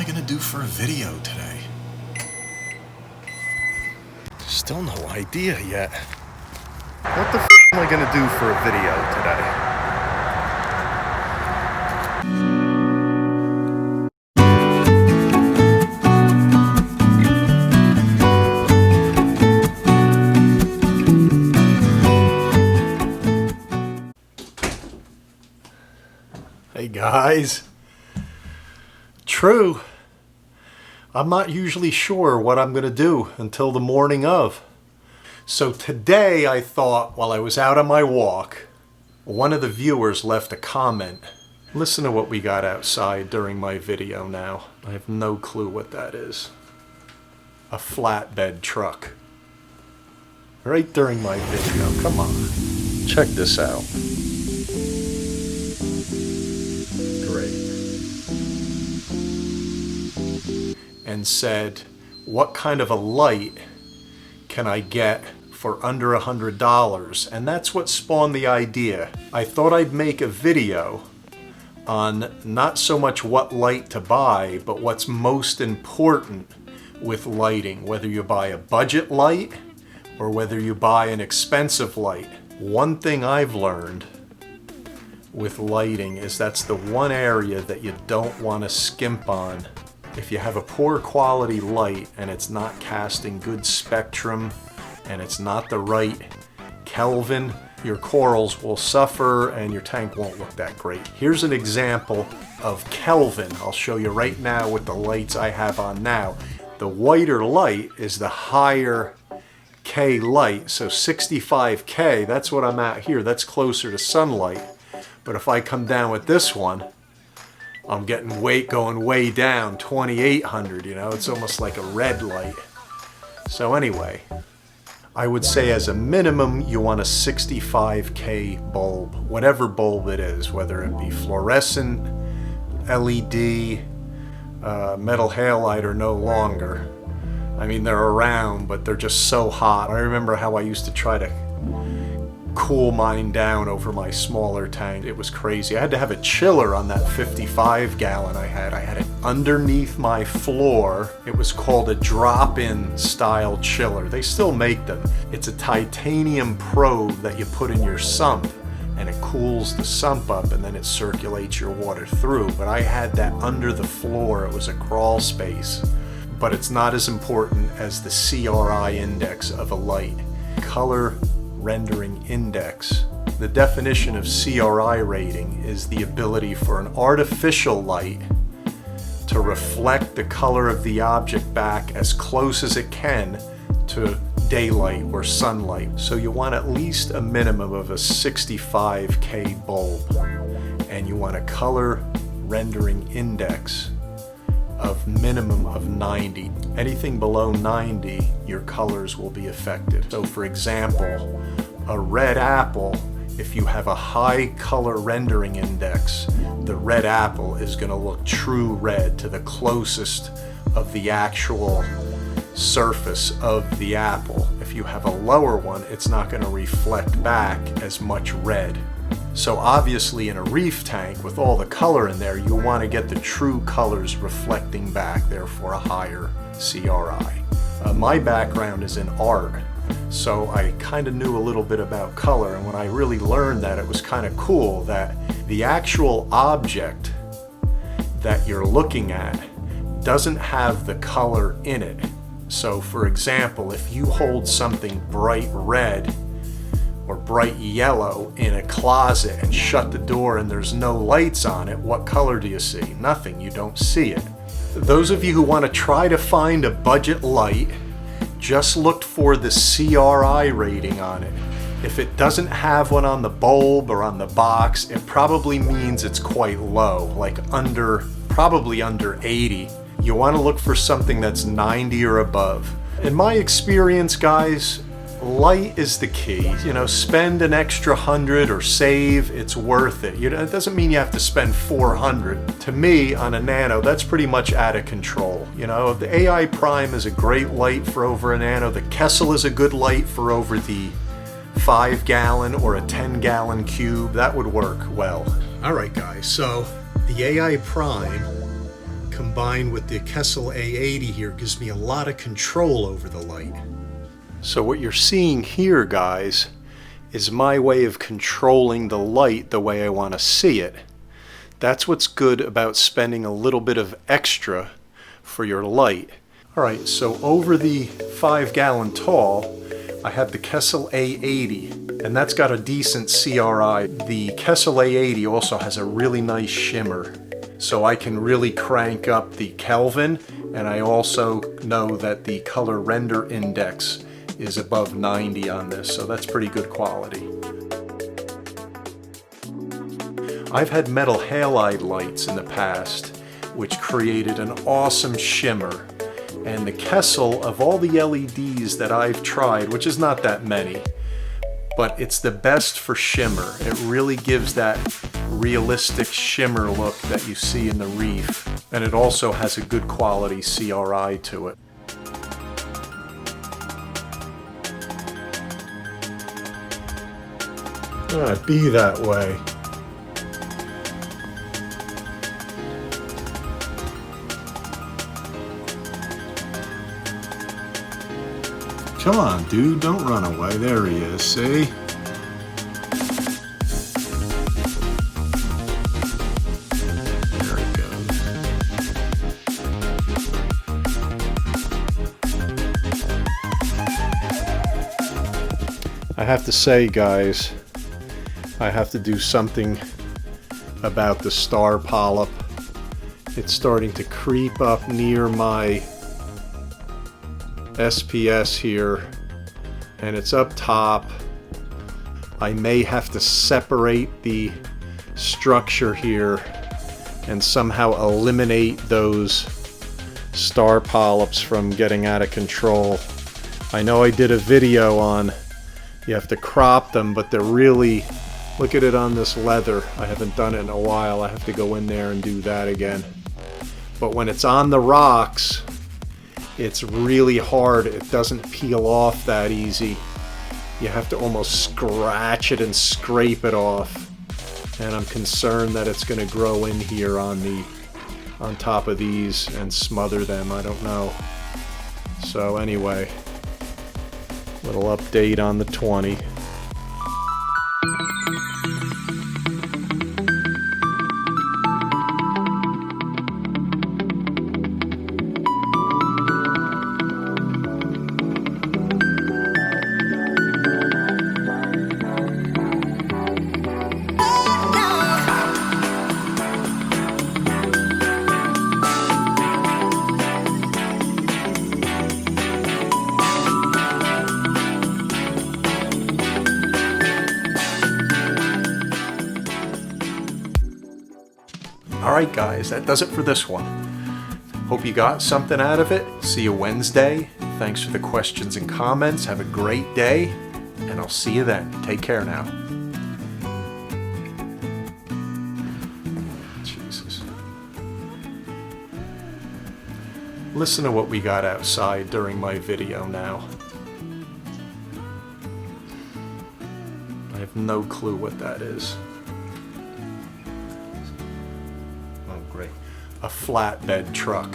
I gonna do for a video today? Still no idea yet. What the f am I gonna do for a video today? Hey guys. True. I'm not usually sure what I'm going to do until the morning of. So today I thought, while I was out on my walk, one of the viewers left a comment. Listen to what we got outside during my video now. I have no clue what that is. A flatbed truck. Right during my video. Come on. Check this out. And said, what kind of a light can I get for under $100? And that's what spawned the idea. I thought I'd make a video on not so much what light to buy, but what's most important with lighting, whether you buy a budget light or whether you buy an expensive light. One thing I've learned with lighting is that's the one area that you don't want to skimp on. If you have a poor quality light and it's not casting good spectrum and it's not the right Kelvin, your corals will suffer and your tank won't look that great. Here's an example of Kelvin. I'll show you right now with the lights I have on now. The whiter light is the higher K light, so 65K, that's what I'm at here. That's closer to sunlight. But if I come down with this one, I'm getting going way down, 2800, you know, it's almost like a red light. So anyway, I would say as a minimum, you want a 65K bulb, whatever bulb it is, whether it be fluorescent, LED, metal halide or no longer. I mean, they're around, but they're just so hot. I remember how I used to try to cool mine down over my smaller tank. It was crazy. I had to have a chiller on that 55 gallon I had. I had it underneath my floor. It was called a drop-in style chiller. They still make them. It's a titanium probe that you put in your sump and it cools the sump up and then it circulates your water through. But I had that under the floor. It was a crawl space. But it's not as important as the CRI index of a light. Color rendering index. The definition of CRI rating is the ability for an artificial light to reflect the color of the object back as close as it can to daylight or sunlight. So you want at least a minimum of a 65K bulb, and you want a color rendering index of minimum of 90. Anything below 90, your colors will be affected. So for example, a red apple, if you have a high color rendering index, the red apple is going to look true red to the closest of the actual surface of the apple. If you have a lower one, it's not going to reflect back as much red. So obviously in a reef tank with all the color in there, you want to get the true colors reflecting back, therefore a higher CRI. My background is in art, so I kind of knew a little bit about color, and when I really learned that, it was kind of cool that the actual object that you're looking at doesn't have the color in it. So for example, if you hold something bright red or bright yellow in a closet and shut the door and there's no lights on it, what color do you see? Nothing. You don't see it. Those of you who want to try to find a budget light, just look for the CRI rating on it. If it doesn't have one on the bulb or on the box, it probably means it's quite low, like probably under 80. You want to look for something that's 90 or above. In my experience, guys, light is the key. You know, spend an extra 100 or save, it's worth it. You know, it doesn't mean you have to spend 400. To me, on a nano, that's pretty much out of control. You know, the AI Prime is a great light for over a nano. The Kessil is a good light for over the 5-gallon or a 10-gallon cube. That would work well. All right, guys, so the AI Prime, combined with the Kessil A80 here gives me a lot of control over the light. So what you're seeing here, guys, is my way of controlling the light the way I want to see it. That's what's good about spending a little bit of extra for your light. Alright, so over the 5-gallon tall, I have the Kessil A80, and that's got a decent CRI. The Kessil A80 also has a really nice shimmer, so I can really crank up the Kelvin, and I also know that the color render index is above 90 on this, so that's pretty good quality. I've had metal halide lights in the past, which created an awesome shimmer. And the Kessil, of all the LEDs that I've tried, which is not that many, but it's the best for shimmer. It really gives that realistic shimmer look that you see in the Reef. And it also has a good quality CRI to it. Be that way. Come on, dude, don't run away. There he is, see? There he goes. I have to say, guys, I have to do something about the star polyp. It's starting to creep up near my SPS here, and it's up top. I may have to separate the structure here and somehow eliminate those star polyps from getting out of control. I know I did a video on you have to crop them, but they're really, look at it on this leather. I haven't done it in a while. I have to go in there and do that again. But when it's on the rocks, it's really hard. It doesn't peel off that easy. You have to almost scratch it and scrape it off. And I'm concerned that it's going to grow in here on top of these and smother them. I don't know. So anyway, little update on the 20. Alright guys, that does it for this one. Hope you got something out of it. See you Wednesday. Thanks for the questions and comments. Have a great day, and I'll see you then. Take care now. Jesus. Listen to what we got outside during my video now. I have no clue what that is. A flatbed truck.